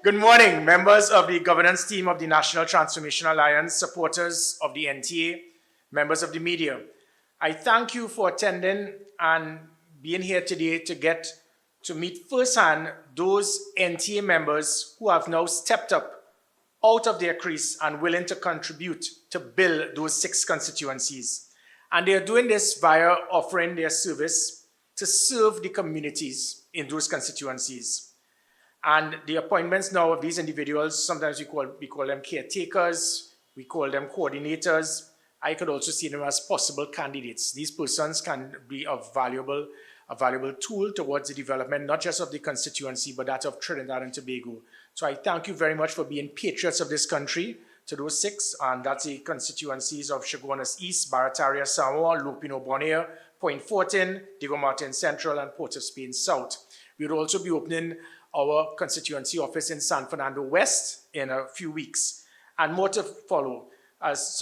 Good morning, members of the governance team of the National Transformation Alliance, supporters of the NTA, members of the media. I thank you for attending and being here today to get to meet firsthand those NTA members who have now stepped up out of their crease and willing to contribute to build those 6 constituencies. And they are doing this via offering their service to serve the communities in those constituencies. And the appointments now of these individuals, sometimes we call them caretakers, we call them coordinators. I could also see them as possible candidates. These persons can be a valuable tool towards the development, not just of the constituency, but that of Trinidad and Tobago. So I thank you very much for being patriots of this country, to those 6, and that's the constituencies of Chaguanas East, Barataria Samoa, Lupino Bonaire, Point Fortin, Diego Martin Central, and Port of Spain South. We will also be opening our constituency office in San Fernando West in a few weeks, and more to follow. As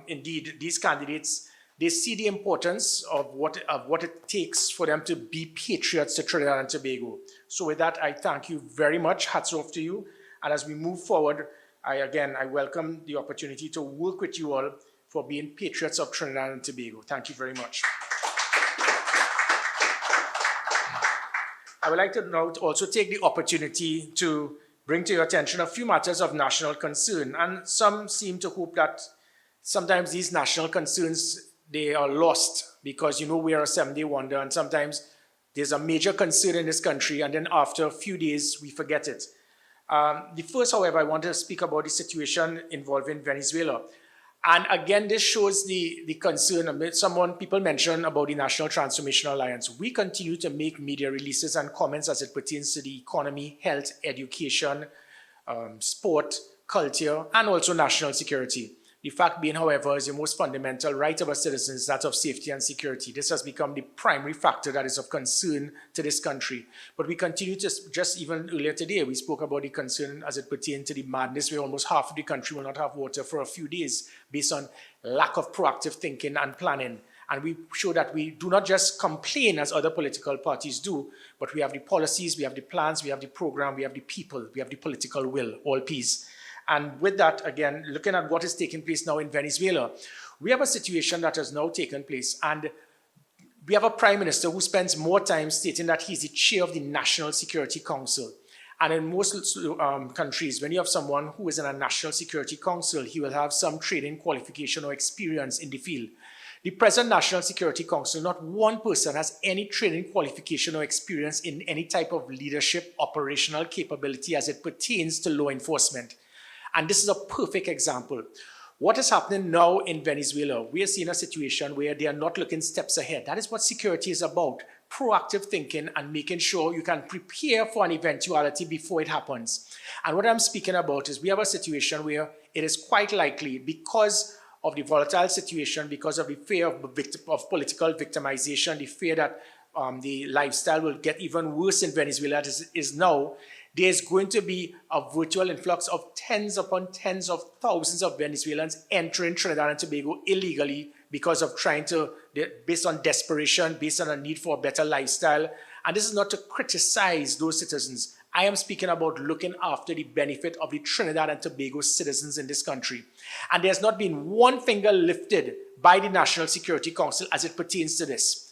indeed, these candidates, they see the importance of what it takes for them to be patriots to Trinidad and Tobago. So with that, I thank you very much. Hats off to you. And as we move forward, I welcome the opportunity to work with you all for being patriots of Trinidad and Tobago. Thank you very much. I would like to now also take the opportunity to bring to your attention a few matters of national concern. And some seem to hope that sometimes these national concerns, they are lost because, we are a 7-day wonder, and sometimes there's a major concern in this country, and then after a few days, we forget it. The first, however, I want to speak about the situation involving Venezuela. And again, this shows the concern. People mentioned about the National Transformation Alliance. We continue to make media releases and comments as it pertains to the economy, health, education, sport, culture, and also national security. The fact being, however, is the most fundamental right of our citizens, that of safety and security. This has become the primary factor that is of concern to this country. But we continue to, just even earlier today, we spoke about the concern as it pertains to the madness where almost half of the country will not have water for a few days based on lack of proactive thinking and planning. And we show that we do not just complain as other political parties do, but we have the policies, we have the plans, we have the program, we have the people, we have the political will, all peace. And with that, again, looking at what is taking place now in Venezuela, we have a situation that has now taken place. And we have a prime minister who spends more time stating that he's the chair of the National Security Council. And in most countries, when you have someone who is in a National Security Council, he will have some training, qualification, or experience in the field. The present National Security Council, not one person has any training, qualification, or experience in any type of leadership, operational capability as it pertains to law enforcement. And this is a perfect example. What is happening now in Venezuela? We are seeing a situation where they are not looking steps ahead. That is what security is about. Proactive thinking and making sure you can prepare for an eventuality before it happens. And what I'm speaking about is we have a situation where it is quite likely, because of the volatile situation, because of the fear of political victimization, the fear that the lifestyle will get even worse in Venezuela as it is now, there's going to be a virtual influx of tens upon tens of thousands of Venezuelans entering Trinidad and Tobago illegally because of based on desperation, based on a need for a better lifestyle. And this is not to criticize those citizens. I am speaking about looking after the benefit of the Trinidad and Tobago citizens in this country. And there's not been one finger lifted by the National Security Council as it pertains to this.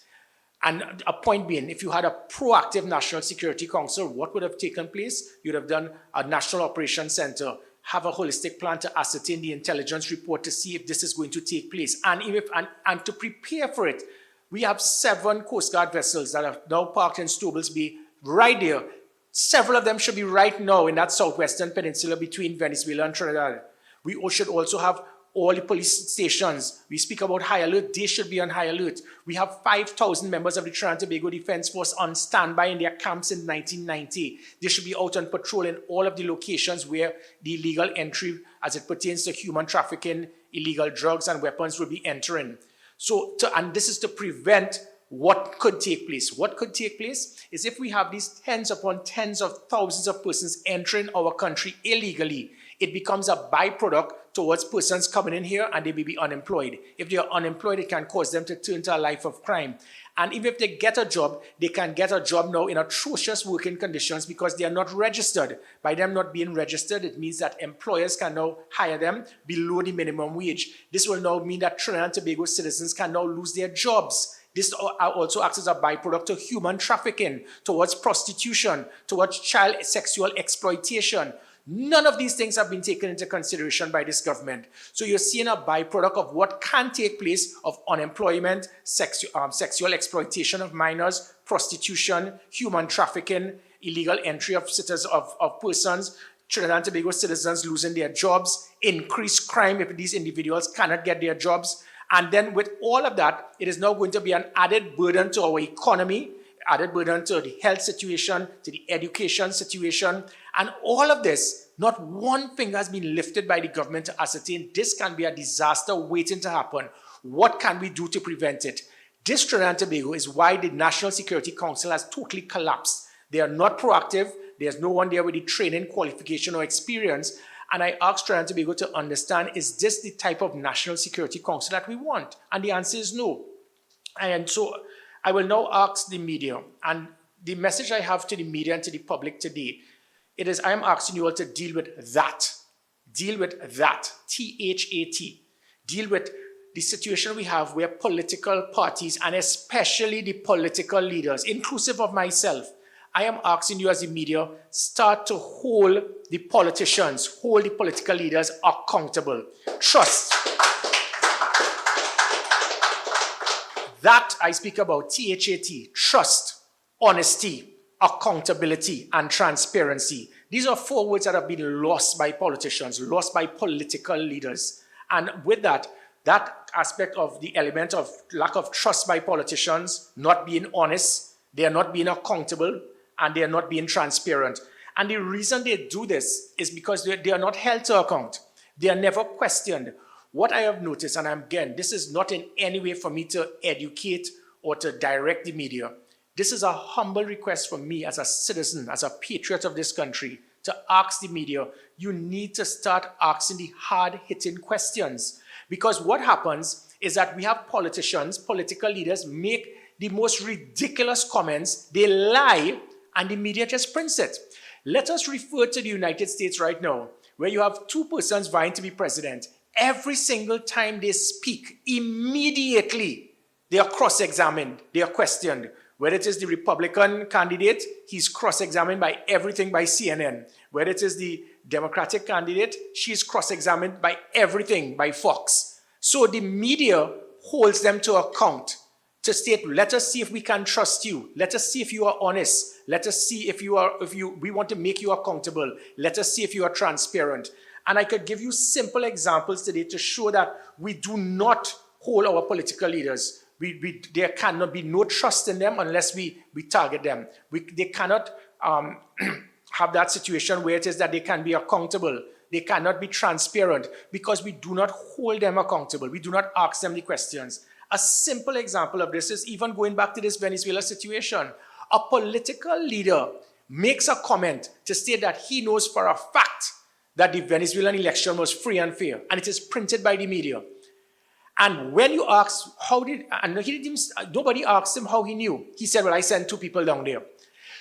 And a point being, if you had a proactive National Security Council, what would have taken place? You'd have done a National Operations Center, have a holistic plan to ascertain the intelligence report to see if this is going to take place. And to prepare for it, we have 7 Coast Guard vessels that are now parked in Stobles Bay right there. Several of them should be right now in that southwestern peninsula between Venezuela and Trinidad. We should also have all the police stations. We speak about high alert. They should be on high alert. We have 5,000 members of the Trinidad and Tobago Defense Force on standby in their camps in 1990. They should be out on patrol in all of the locations where the illegal entry, as it pertains to human trafficking, illegal drugs and weapons, will be entering. And this is to prevent what could take place. What could take place is if we have these tens upon tens of thousands of persons entering our country illegally, it becomes a byproduct towards persons coming in here and they may be unemployed. If they are unemployed, it can cause them to turn to a life of crime. And even if they get a job, they can get a job now in atrocious working conditions because they are not registered. By them not being registered, it means that employers can now hire them below the minimum wage. This will now mean that Trinidad and Tobago citizens can now lose their jobs. This also acts as a byproduct of human trafficking, towards prostitution, towards child sexual exploitation. None of these things have been taken into consideration by this government. So you're seeing a byproduct of what can take place of unemployment, sexual exploitation of minors, prostitution, human trafficking, illegal entry of persons, Trinidad and Tobago citizens losing their jobs, increased crime if these individuals cannot get their jobs. And then with all of that, it is now going to be an added burden to our economy, added burden to the health situation, to the education situation. And all of this, not one finger has been lifted by the government to ascertain this can be a disaster waiting to happen. What can we do to prevent it? This Trinidad and Tobago is why the National Security Council has totally collapsed. They are not proactive. There's no one there with the training, qualification, or experience. And I asked Trinidad and Tobago to understand, is this the type of National Security Council that we want? And the answer is no. And so I will now ask the media, and the message I have to the media and to the public today, it is I am asking you all to deal with that. Deal with that, T-H-A-T. Deal with the situation we have where political parties, and especially the political leaders, inclusive of myself, I am asking you as the media, start to hold the politicians, hold the political leaders accountable. Trust. That I speak about, T-H-A-T, trust, honesty, accountability, and transparency. These are 4 words that have been lost by politicians, lost by political leaders. And with that aspect of the element of lack of trust by politicians, not being honest, they are not being accountable, and they are not being transparent. And the reason they do this is because they are not held to account. They are never questioned. What I have noticed, and again, this is not in any way for me to educate or to direct the media. This is a humble request from me as a citizen, as a patriot of this country, to ask the media, you need to start asking the hard-hitting questions. Because what happens is that we have politicians, political leaders make the most ridiculous comments, they lie, and the media just prints it. Let us refer to the United States right now, where you have 2 persons vying to be president. Every single time they speak, immediately they are cross-examined, they are questioned. Whether it is the Republican candidate, he's cross-examined by everything by CNN. Whether it is the Democratic candidate, she's cross-examined by everything by Fox. So the media holds them to account to state, let us see if we can trust you. Let us see if you are honest. Let us see if we want to make you accountable. Let us see if you are transparent. And I could give you simple examples today to show that we do not hold our political leaders. There cannot be no trust in them unless we target them. They cannot have that situation where it is that they can be accountable. They cannot be transparent because we do not hold them accountable. We do not ask them the questions. A simple example of this is even going back to this Venezuela situation. A political leader makes a comment to state that he knows for a fact that the Venezuelan election was free and fair, and it is printed by the media. And when you ask nobody asked him how he knew. He said, well, I sent 2 people down there.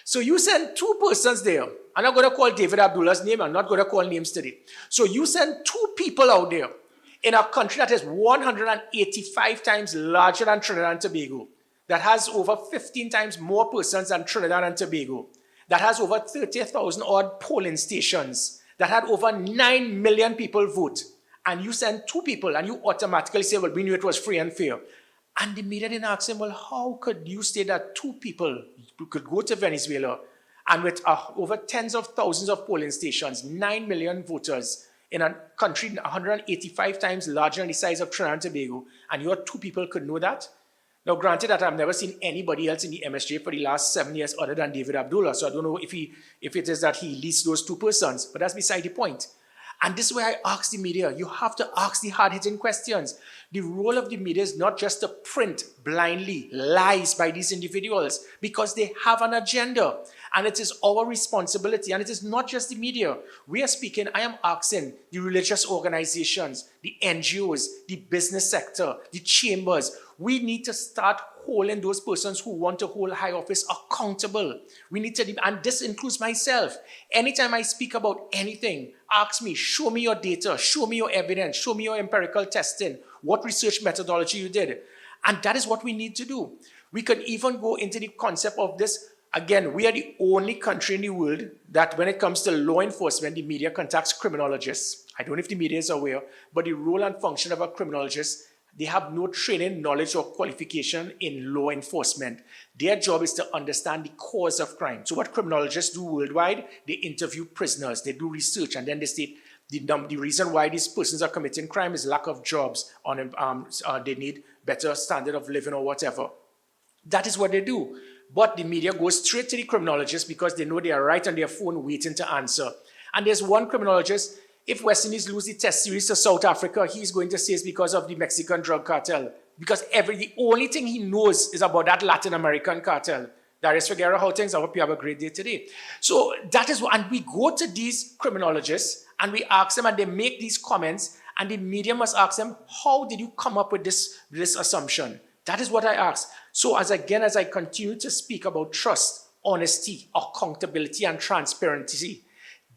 So you send 2 persons there. I'm not going to call David Abdullah's name. I'm not going to call names today. So you send 2 people out there in a country that is 185 times larger than Trinidad and Tobago, that has over 15 times more persons than Trinidad and Tobago, that has over 30,000 odd polling stations, that had over 9 million people vote. And you send 2 people and you automatically say, well, we knew it was free and fair. And the media didn't ask him, well, how could you say that 2 people could go to Venezuela and with over tens of thousands of polling stations, 9 million voters in a country 185 times larger than the size of Trinidad and Tobago, and your 2 people could know that? Now, granted that I've never seen anybody else in the MSJ for the last 7 years other than David Abdullah, so I don't know if it is that he leads those 2 persons, but that's beside the point. And this is where I ask the media, you have to ask the hard-hitting questions. The role of the media is not just to print blindly lies by these individuals because they have an agenda. And it is our responsibility, and it is not just the media. We are speaking, I am asking the religious organizations, the NGOs, the business sector, the chambers. We need to start holding those persons who want to hold high office accountable. We need to, and this includes myself. Anytime I speak about anything, ask me, show me your data, show me your evidence, show me your empirical testing, what research methodology you did. And that is what we need to do. We could even go into the concept of this. Again, we are the only country in the world that when it comes to law enforcement, the media contacts criminologists. I don't know if the media is aware, but the role and function of a criminologist, they have no training, knowledge, or qualification in law enforcement. Their job is to understand the cause of crime. So what criminologists do worldwide, they interview prisoners, they do research, and then they state the reason why these persons are committing crime is lack of jobs, they need better standard of living or whatever. That is what they do. But the media goes straight to the criminologists because they know they are right on their phone waiting to answer. And there's one criminologist, if West Indies lose the test series to South Africa, he's going to say it's because of the Mexican drug cartel. Because the only thing he knows is about that Latin American cartel. Darius Figueroa, how things? I hope you have a great day today. So that is what, and we go to these criminologists and we ask them and they make these comments and the media must ask them, how did you come up with this assumption? That is what I ask. So as I continue to speak about trust, honesty, accountability, and transparency,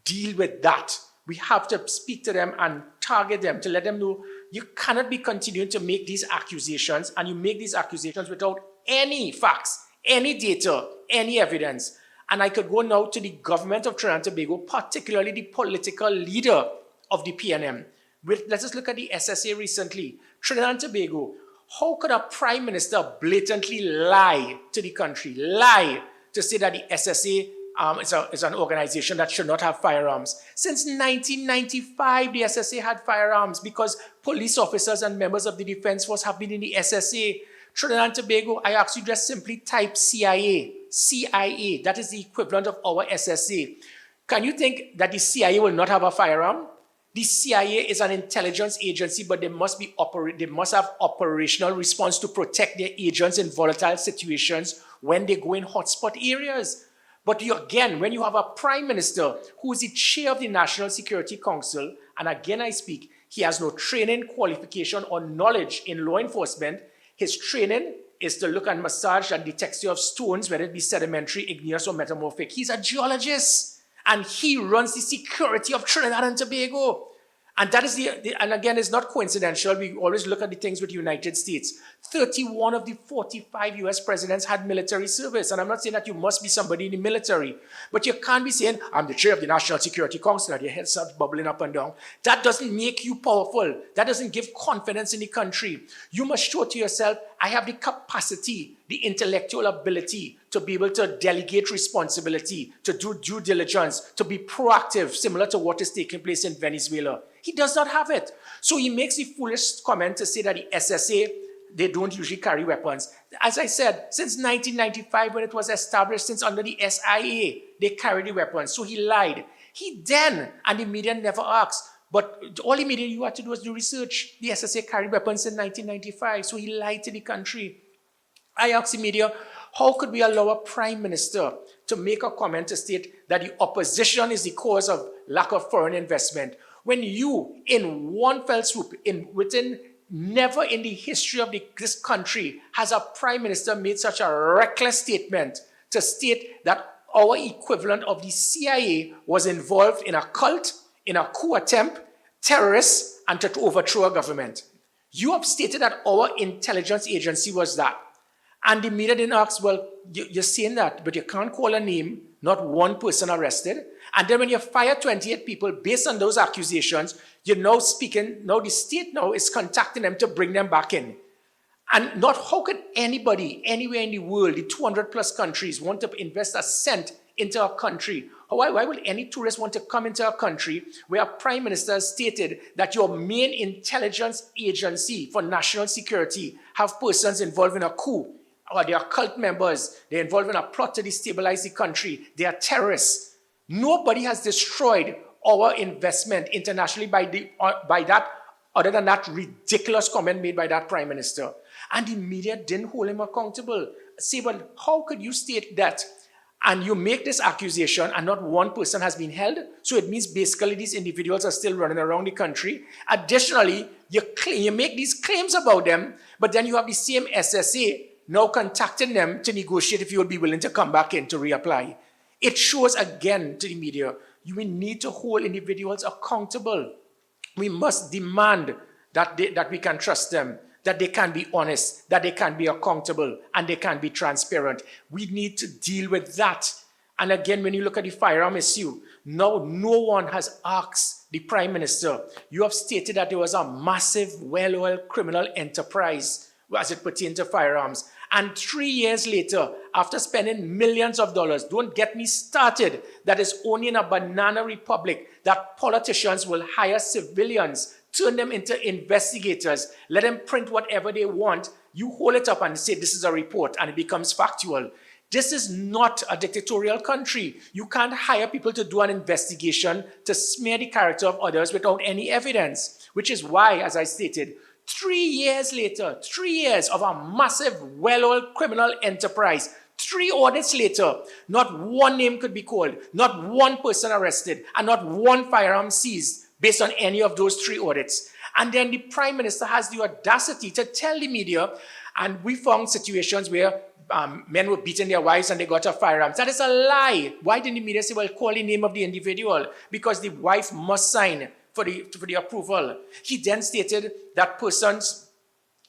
deal with that. We have to speak to them and target them to let them know you cannot be continuing to make these accusations, and you make these accusations without any facts, any data, any evidence. And I could go now to the government of Trinidad and Tobago, particularly the political leader of the PNM. Let's just look at the SSA recently. Trinidad and Tobago. How could a prime minister blatantly lie to the country, lie to say that the SSA is an organization that should not have firearms? Since 1995, the SSA had firearms because police officers and members of the defense force have been in the SSA. Trinidad and Tobago, I ask you just simply type CIA. CIA, that is the equivalent of our SSA. Can you think that the CIA will not have a firearm? The CIA is an intelligence agency, but they must have operational response to protect their agents in volatile situations when they go in hotspot areas. But again, when you have a prime minister who is the chair of the National Security Council, and again I speak, he has no training, qualification, or knowledge in law enforcement. His training is to look and massage and the texture of stones, whether it be sedimentary, igneous, or metamorphic. He's a geologist, and he runs the security of Trinidad and Tobago. And that is and again, it's not coincidental. We always look at the things with the United States. 31 of the 45 US presidents had military service. And I'm not saying that you must be somebody in the military, but you can't be saying, I'm the chair of the National Security Council, and your head starts bubbling up and down. That doesn't make you powerful. That doesn't give confidence in the country. You must show to yourself, I have the capacity, the intellectual ability to be able to delegate responsibility, to do due diligence, to be proactive, similar to what is taking place in Venezuela. He does not have it. So he makes the foolish comment to say that the SSA, they don't usually carry weapons. As I said, since 1995 when it was established, since under the SIA, they carry the weapons. So he lied. He then, and the media never asked, but all the media you had to do was do research. The SSA carried weapons in 1995, so he lied to the country. I asked the media, how could we allow a prime minister to make a comment to state that the opposition is the cause of lack of foreign investment, when you, in one fell swoop, never in the history of this country has a prime minister made such a reckless statement to state that our equivalent of the CIA was involved in a cult, in a coup attempt, terrorists, and to overthrow a government. You have stated that our intelligence agency was that. And the media didn't ask, well, you're saying that, but you can't call a name, not one person arrested. And then when you fire 28 people based on those accusations, you're now speaking, now the state now is contacting them to bring them back in. And not how could anybody, anywhere in the world, the 200 plus countries, want to invest a cent into a country? Why will any tourist want to come into a country where a prime minister has stated that your main intelligence agency for national security have persons involved in a coup, or they are cult members, they're involved in a plot to destabilize the country, they are terrorists? Nobody has destroyed our investment internationally by that, other than that ridiculous comment made by that prime minister. And the media didn't hold him accountable. Say, well, how could you state that and you make this accusation and not one person has been held, so it means basically these individuals are still running around the country. Additionally, you make these claims about them, but then you have the same SSA now contacting them to negotiate if you would be willing to come back in to reapply. It shows again to the media, we need to hold individuals accountable. We must demand that we can trust them, that they can be honest, that they can be accountable, and they can be transparent. We need to deal with that. And again, when you look at the firearm issue, no one has asked the Prime Minister. You have stated that there was a massive, well-oiled criminal enterprise as it pertains to firearms. And 3 years later, after spending millions of dollars, don't get me started, that is only in a banana republic that politicians will hire civilians, turn them into investigators, let them print whatever they want. You hold it up and say this is a report and it becomes factual. This is not a dictatorial country. You can't hire people to do an investigation to smear the character of others without any evidence, which is why, as I stated, 3 years later, 3 years of a massive, well-oiled criminal enterprise, 3 audits later, not one name could be called, not one person arrested, and not one firearm seized based on any of those 3 audits. And then the Prime Minister has the audacity to tell the media, and we found situations where men were beating their wives and they got a firearm. That is a lie. Why didn't the media say, well, call the name of the individual? Because the wife must sign for the approval. He then stated that persons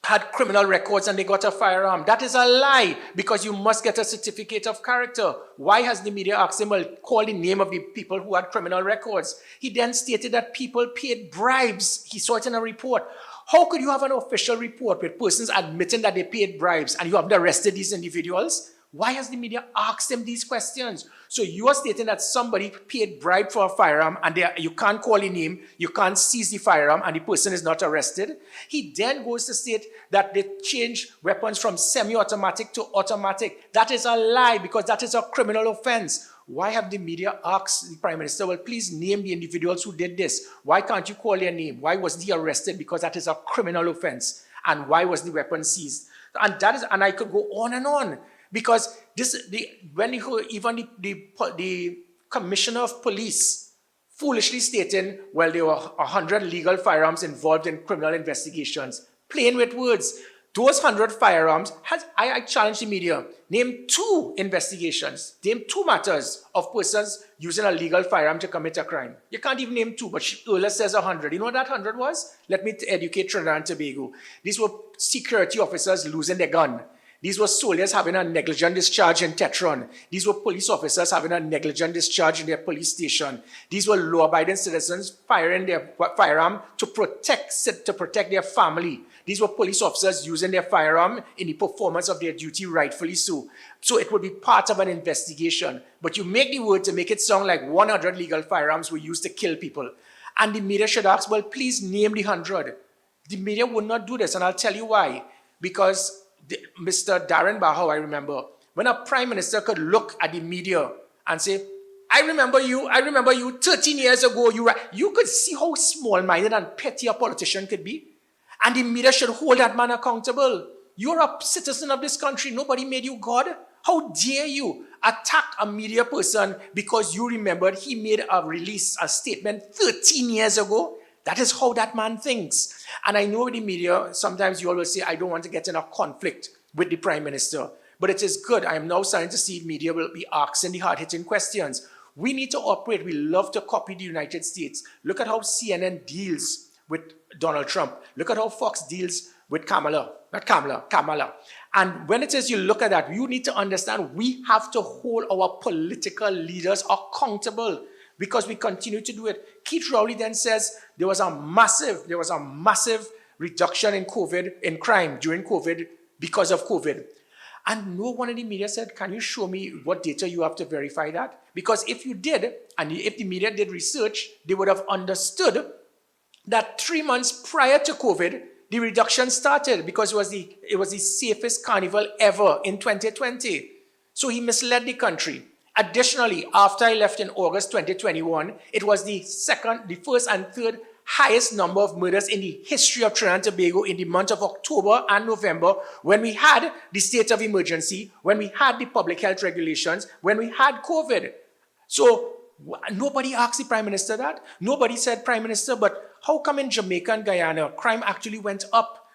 had criminal records and they got a firearm. That is a lie, because you must get a certificate of character. Why has the media asked him, well, call the name of the people who had criminal records? He then stated that people paid bribes. He saw it in a report. How could you have an official report with persons admitting that they paid bribes and you haven't arrested these individuals? Why has the media asked them these questions? So you are stating that somebody paid bribe for a firearm and you can't call a name, you can't seize the firearm, and the person is not arrested. He then goes to state that they change weapons from semi-automatic to automatic. That is a lie, because that is a criminal offense. Why have the media asked the Prime Minister, well, please name the individuals who did this? Why can't you call their name? Why was he arrested? Because that is a criminal offense. And why was the weapon seized? And I could go on and on. Because the commissioner of police foolishly stating, well, there were 100 legal firearms involved in criminal investigations. Playing with words. Those 100 firearms, I challenge the media, name 2 investigations, name 2 matters of persons using a legal firearm to commit a crime. You can't even name 2, but Ola says 100. You know what that 100 was? Let me educate Trinidad and Tobago. These were security officers losing their gun. These were soldiers having a negligent discharge in Tetron. These were police officers having a negligent discharge in their police station. These were law-abiding citizens firing their firearm to protect their family. These were police officers using their firearm in the performance of their duty, rightfully so. So it would be part of an investigation. But you make the word to make it sound like 100 legal firearms were used to kill people. And the media should ask, well, please name the 100. The media would not do this, and I'll tell you why. Because Mr. Darren Bahow, I remember, when a Prime Minister could look at the media and say, I remember you 13 years ago, you could see how small-minded and petty a politician could be. And the media should hold that man accountable. You're a citizen of this country. Nobody made you God. How dare you attack a media person because you remembered he made a statement 13 years ago? That is how that man thinks. And I know with the media, sometimes you always say, I don't want to get in a conflict with the Prime Minister. But it is good. I am now starting to see media will be asking the hard-hitting questions. We need to operate. We love to copy the United States. Look at how CNN deals with Donald Trump. Look at how Fox deals with Kamala. And when it is you look at that, you need to understand we have to hold our political leaders accountable because we continue to do it. Keith Rowley then says there was a massive reduction in crime during COVID because of COVID. And no one in the media said, can you show me what data you have to verify that? Because if you did, and if the media did research, they would have understood that 3 months prior to COVID, the reduction started because it was the safest carnival ever in 2020. So he misled the country. Additionally, after I left in August 2021, it was the first and third highest number of murders in the history of Trinidad and Tobago in the month of October and November, when we had the state of emergency, when we had the public health regulations, when we had COVID. So nobody asked the Prime Minister that. Nobody said, Prime Minister, but how come in Jamaica and Guyana, crime actually went up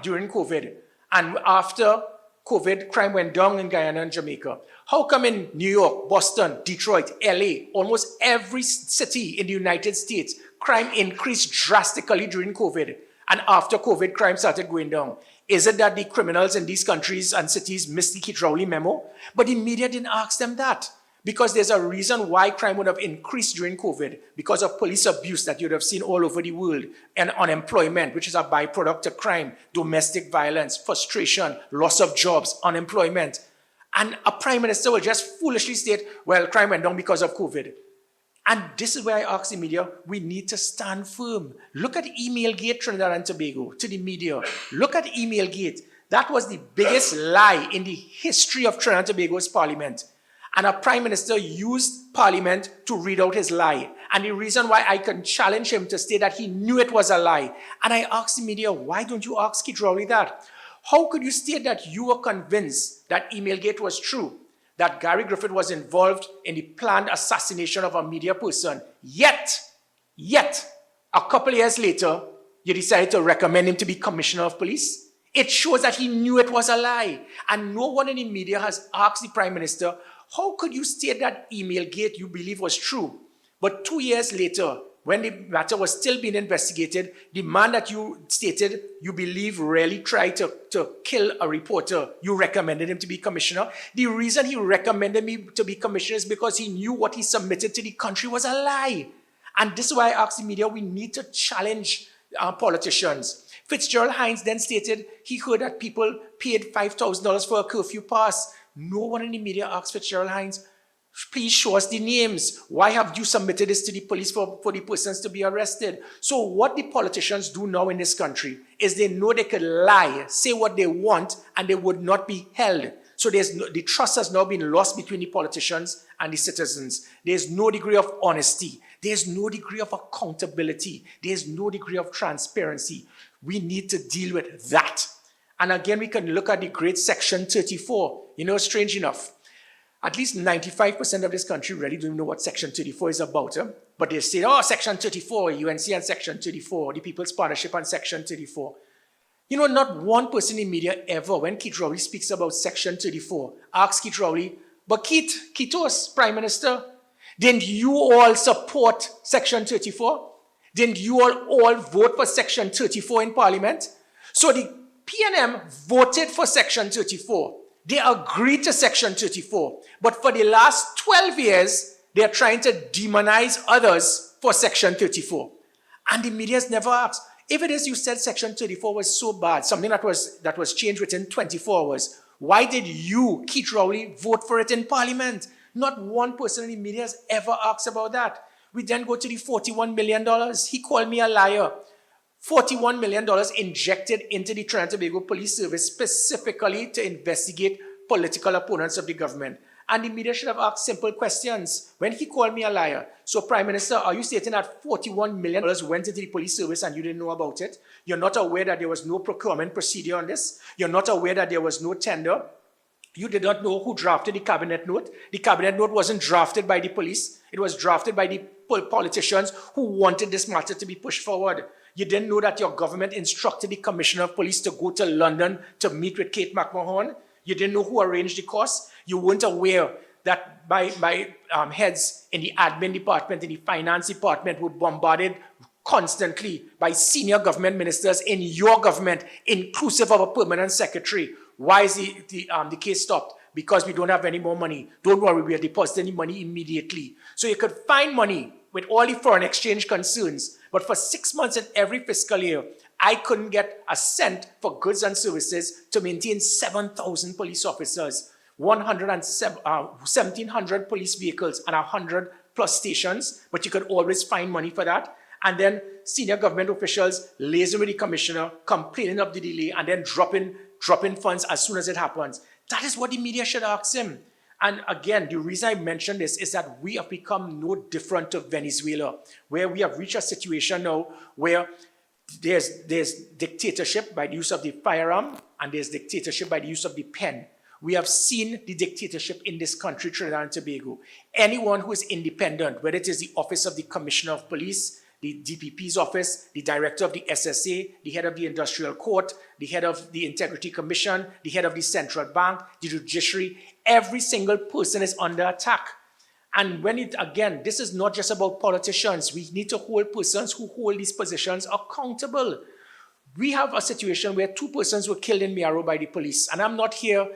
during COVID? And after COVID, crime went down in Guyana and Jamaica. How come in New York, Boston, Detroit, LA, almost every city in the United States, crime increased drastically during COVID? And after COVID, crime started going down. Is it that the criminals in these countries and cities missed the Keith Rowley memo? But the media didn't ask them that. Because there's a reason why crime would have increased during COVID, because of police abuse that you'd have seen all over the world, and unemployment, which is a byproduct of crime, domestic violence, frustration, loss of jobs, unemployment. And a Prime Minister will just foolishly state, well, crime went down because of COVID. And this is where I ask the media, we need to stand firm. Look at Emailgate Trinidad and Tobago to the media. Look at Emailgate. That was the biggest lie in the history of Trinidad and Tobago's parliament. And a Prime Minister used Parliament to read out his lie. And the reason why I can challenge him to say that he knew it was a lie. And I asked the media, why don't you ask Keith Rowley that? How could you state that you were convinced that Emailgate was true, that Gary Griffith was involved in the planned assassination of a media person, yet, a couple of years later, you decided to recommend him to be Commissioner of Police? It shows that he knew it was a lie. And no one in the media has asked the Prime Minister, how could you state that Emailgate you believe was true? But 2 years later, when the matter was still being investigated, the man that you stated you believe really tried to kill a reporter, you recommended him to be commissioner. The reason he recommended me to be commissioner is because he knew what he submitted to the country was a lie. And this is why I asked the media, we need to challenge politicians. Fitzgerald Hines then stated he heard that people paid $5,000 for a curfew pass. No one in the media asked Fitzgerald Hines, please show us the names. Why have you submitted this to the police for the persons to be arrested? So what the politicians do now in this country is they know they could lie, say what they want, and they would not be held. So the trust has now been lost between the politicians and the citizens. There's no degree of honesty. There's no degree of accountability. There's no degree of transparency. We need to deal with that. And again, we can look at the great Section 34. You know, strange enough, at least 95% of this country really don't know what Section 34 is about. But they say, oh, Section 34, UNC and Section 34, the People's Partnership and Section 34. You know, not one person in media ever, when Keith Rowley speaks about Section 34, asks Keith Rowley, but Keithos, Prime Minister, didn't you all support Section 34? Didn't you all vote for Section 34 in Parliament? So the PNM voted for Section 34. They agreed to Section 34. But for the last 12 years, they are trying to demonize others for Section 34. And the media has never asked, if it is you said Section 34 was so bad, something that was changed within 24 hours, why did you, Keith Rowley, vote for it in Parliament? Not one person in the media has ever asked about that. We then go to the $41 million. He called me a liar. $41 million injected into the Trinidad and Tobago Police Service specifically to investigate political opponents of the government. And the media should have asked simple questions. When he called me a liar, so Prime Minister, are you stating that $41 million went into the police service and you didn't know about it? You're not aware that there was no procurement procedure on this? You're not aware that there was no tender? You did not know who drafted the cabinet note? The cabinet note wasn't drafted by the police. It was drafted by the politicians who wanted this matter to be pushed forward. You didn't know that your government instructed the Commissioner of Police to go to London to meet with Kate McMahon. You didn't know who arranged the cost. You weren't aware that my heads in the admin department, in the finance department were bombarded constantly by senior government ministers in your government, inclusive of a permanent secretary. Why is the case stopped? Because we don't have any more money. Don't worry, we are depositing the money immediately. So you could find money with all the foreign exchange concerns. But for 6 months in every fiscal year, I couldn't get a cent for goods and services to maintain 7,000 police officers, 1,700 police vehicles, and 100 plus stations. But you could always find money for that. And then senior government officials liaising with the commissioner, complaining of the delay, and then dropping funds as soon as it happens. That is what the media should ask him. And again, the reason I mention this is that we have become no different to Venezuela, where we have reached a situation now where there's dictatorship by the use of the firearm, and there's dictatorship by the use of the pen. We have seen the dictatorship in this country, Trinidad and Tobago. Anyone who is independent, whether it is the Office of the Commissioner of Police, the DPP's office, the director of the SSA, the head of the Industrial Court, the head of the Integrity Commission, the head of the Central Bank, the judiciary, every single person is under attack. And again, this is not just about politicians. We need to hold persons who hold these positions accountable. We have a situation where 2 persons were killed in Miaro by the police. And I'm not here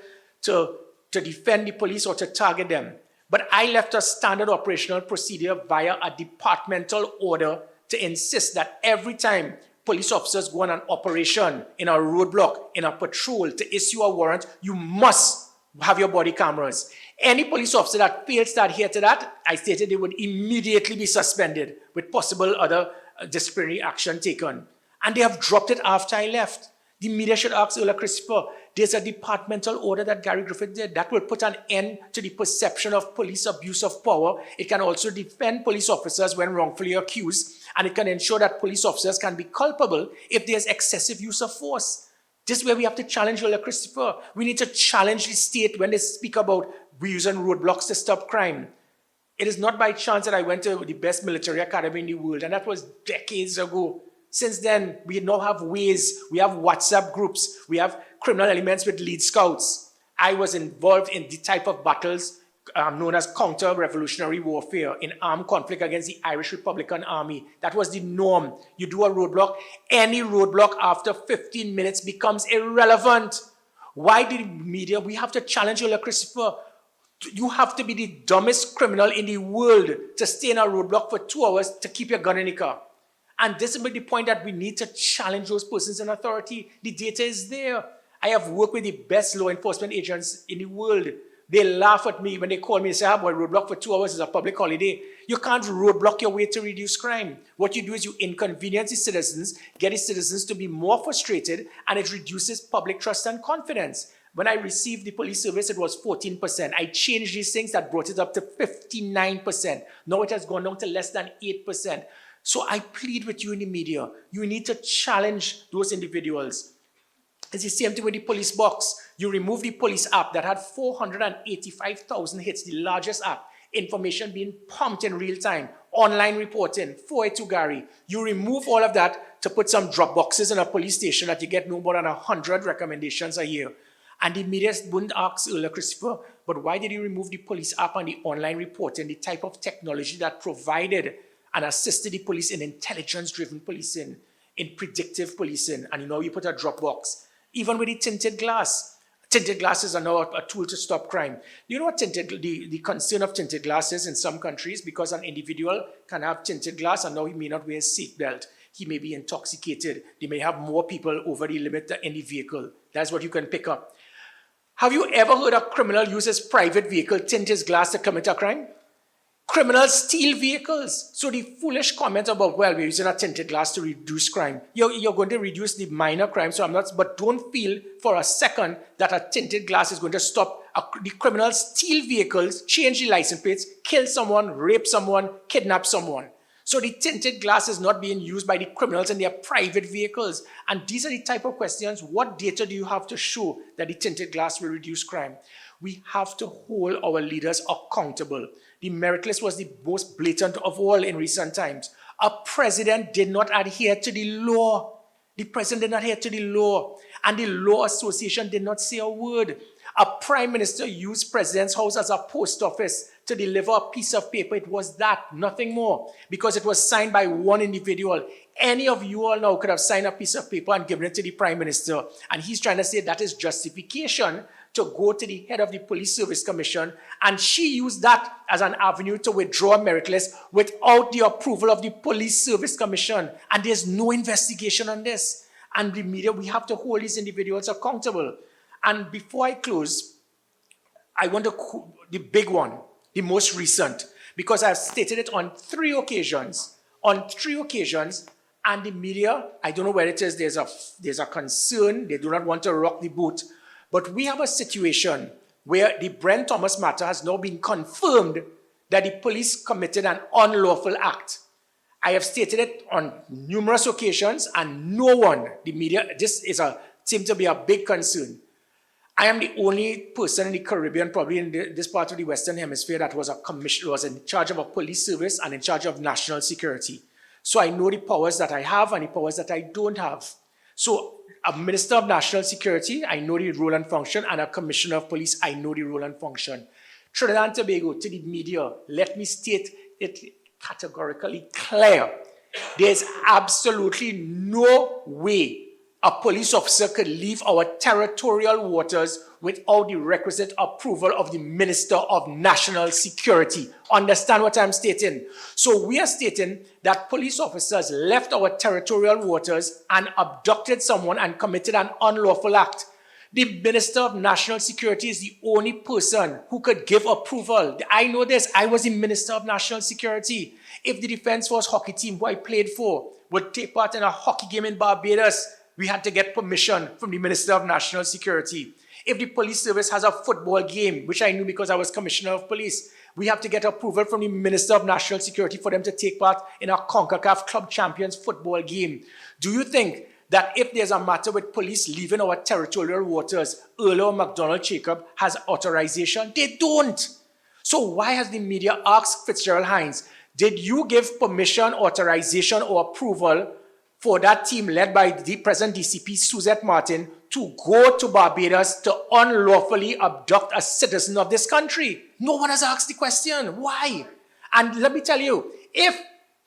to defend the police or to target them. But I left a standard operational procedure via a departmental order to insist that every time police officers go on an operation, in a roadblock, in a patrol, to issue a warrant, you must have your body cameras. Any police officer that fails to adhere to that, I stated they would immediately be suspended with possible other disciplinary action taken. And they have dropped it after I left. The media should ask Ola Christopher, there's a departmental order that Gary Griffith did that will put an end to the perception of police abuse of power. It can also defend police officers when wrongfully accused, and it can ensure that police officers can be culpable if there's excessive use of force. This is where we have to challenge Ola Christopher. We need to challenge the state when they speak about we're using roadblocks to stop crime. It is not by chance that I went to the best military academy in the world, and that was decades ago. Since then, we now have ways, we have WhatsApp groups, we have criminal elements with lead scouts. I was involved in the type of battles known as counter-revolutionary warfare in armed conflict against the Irish Republican Army. That was the norm. You do a roadblock, any roadblock after 15 minutes becomes irrelevant. Why did the media? We have to challenge Ola Christopher. You have to be the dumbest criminal in the world to stay in a roadblock for 2 hours to keep your gun in the car. And this is the point that we need to challenge those persons in authority. The data is there. I have worked with the best law enforcement agents in the world. They laugh at me when they call me and say, boy, roadblock for 2 hours is a public holiday. You can't roadblock your way to reduce crime. What you do is you inconvenience the citizens, get the citizens to be more frustrated, and it reduces public trust and confidence. When I received the police service, it was 14%. I changed these things that brought it up to 59%. Now it has gone down to less than 8%. So I plead with you in the media, you need to challenge those individuals. It's the same thing with the police box. You remove the police app that had 485,000 hits, the largest app, information being pumped in real time, online reporting, 482 Gary. You remove all of that to put some drop boxes in a police station that you get no more than 100 recommendations a year. And the media wouldn't ask Ola Christopher, but why did you remove the police app and the online reporting, the type of technology that provided and assisted the police in intelligence-driven policing, in predictive policing, and you put a drop box. Even with the tinted glass. Tinted glasses are now a tool to stop crime. You know what the concern of tinted glass is in some countries? Because an individual can have tinted glass and now he may not wear a seatbelt. He may be intoxicated. They may have more people over the limit in the vehicle. That's what you can pick up. Have you ever heard a criminal use his private vehicle, tint his glass to commit a crime? Criminals steal vehicles. So the foolish comment about, well, we're using a tinted glass to reduce crime. You're going to reduce the minor crime, but don't feel for a second that a tinted glass is going to stop. The criminals steal vehicles, change the license plates, kill someone, rape someone, kidnap someone. So the tinted glass is not being used by the criminals in their private vehicles. And these are the type of questions, what data do you have to show that the tinted glass will reduce crime? We have to hold our leaders accountable. The merit list was the most blatant of all in recent times. A president did not adhere to the law. The president did not adhere to the law. And the Law Association did not say a word. A prime minister used president's house as a post office to deliver a piece of paper. It was that, nothing more. Because it was signed by one individual. Any of you all now could have signed a piece of paper and given it to the prime minister. And he's trying to say that is justification to go to the head of the Police Service Commission, and she used that as an avenue to withdraw a merit list without the approval of the Police Service Commission. And there's no investigation on this. And the media, we have to hold these individuals accountable. And before I close, I want the big one, the most recent, because I've stated it on 3 occasions. On 3 occasions, and the media, I don't know where it is, there's a concern, they do not want to rock the boat. But we have a situation where the Bren Thomas matter has now been confirmed that the police committed an unlawful act. I have stated it on numerous occasions, and no one, the media, seems to be a big concern. I am the only person in the Caribbean, probably in this part of the Western Hemisphere, that was in charge of a police service and in charge of national security. So I know the powers that I have and the powers that I don't have. So a Minister of National Security, I know the role and function, and a Commissioner of Police, I know the role and function. Trinidad and Tobago, to the media, let me state it categorically clear. There's absolutely no way a police officer could leave our territorial waters without the requisite approval of the Minister of National Security. Understand what I'm stating? So we are stating that police officers left our territorial waters and abducted someone and committed an unlawful act. The Minister of National Security is the only person who could give approval. I know this. I was the Minister of National Security. If the Defense Force hockey team who I played for would take part in a hockey game in Barbados, we had to get permission from the Minister of National Security. If the police service has a football game, which I knew because I was Commissioner of Police, we have to get approval from the Minister of National Security for them to take part in a CONCACAF Club Champions football game. Do you think that if there's a matter with police leaving our territorial waters, Earl or McDonald Jacob has authorization? They don't. So why has the media asked Fitzgerald Hines, did you give permission, authorization, or approval for that team led by the present DCP Suzette Martin to go to Barbados to unlawfully abduct a citizen of this country? No one has asked the question. Why? And let me tell you, if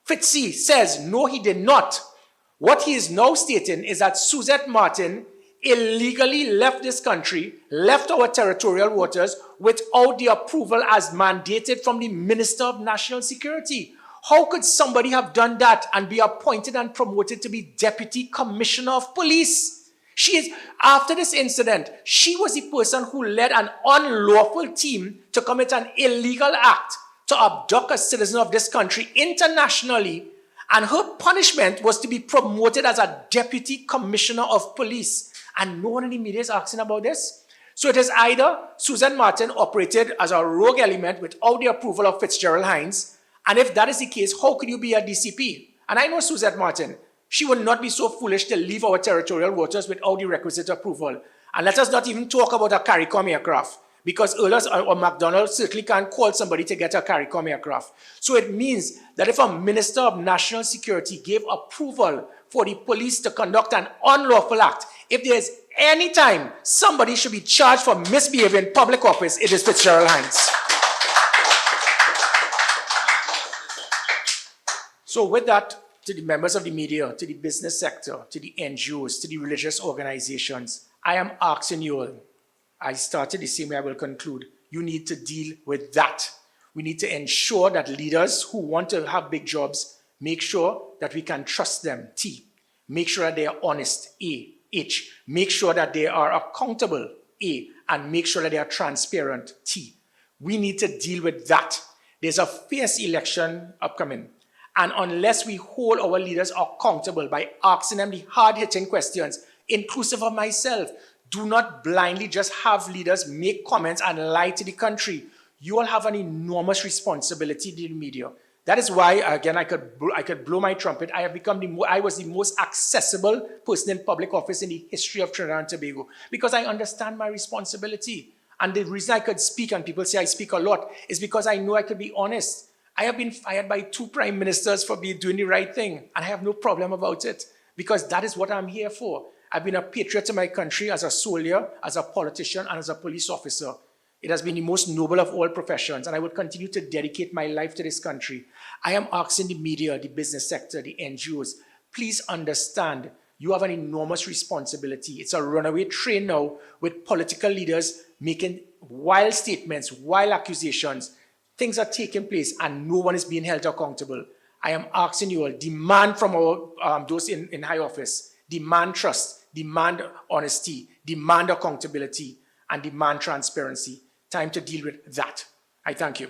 Fitzy says, no, he did not, what he is now stating is that Suzette Martin illegally left this country, left our territorial waters without the approval as mandated from the Minister of National Security. How could somebody have done that and be appointed and promoted to be Deputy Commissioner of Police? After this incident, she was the person who led an unlawful team to commit an illegal act to abduct a citizen of this country internationally, and her punishment was to be promoted as a Deputy Commissioner of Police. And no one in the media is asking about this. So it is either Suzette Martin operated as a rogue element without the approval of Fitzgerald Hines, and if that is the case, how could you be a DCP? And I know Suzette Martin. She would not be so foolish to leave our territorial waters without the requisite approval. And let us not even talk about a CARICOM aircraft, because Earlers or McDonald certainly can't call somebody to get a CARICOM aircraft. So it means that if a Minister of National Security gave approval for the police to conduct an unlawful act, if there's any time somebody should be charged for misbehaving in public office, it is Fitzgerald Hines. So with that, to the members of the media, to the business sector, to the NGOs, to the religious organizations, I am asking you all, I started the same way I will conclude, you need to deal with that. We need to ensure that leaders who want to have big jobs, make sure that we can trust them, T. Make sure that they are honest, A. H. Make sure that they are accountable, A. And make sure that they are transparent, T. We need to deal with that. There's a fierce election upcoming. And unless we hold our leaders accountable by asking them the hard-hitting questions, inclusive of myself, do not blindly just have leaders make comments and lie to the country. You all have an enormous responsibility to the media. That is why, again, I could blow my trumpet. I was the most accessible person in public office in the history of Trinidad and Tobago, because I understand my responsibility. And the reason I could speak, and people say I speak a lot, is because I know I could be honest. I have been fired by 2 prime ministers for doing the right thing, and I have no problem about it, because that is what I'm here for. I've been a patriot to my country as a soldier, as a politician, and as a police officer. It has been the most noble of all professions, and I will continue to dedicate my life to this country. I am asking the media, the business sector, the NGOs, please understand you have an enormous responsibility. It's a runaway train now with political leaders making wild statements, wild accusations. Things are taking place and no one is being held accountable. I am asking you all, demand from those in high office, demand trust, demand honesty, demand accountability, and demand transparency. Time to deal with that. I thank you.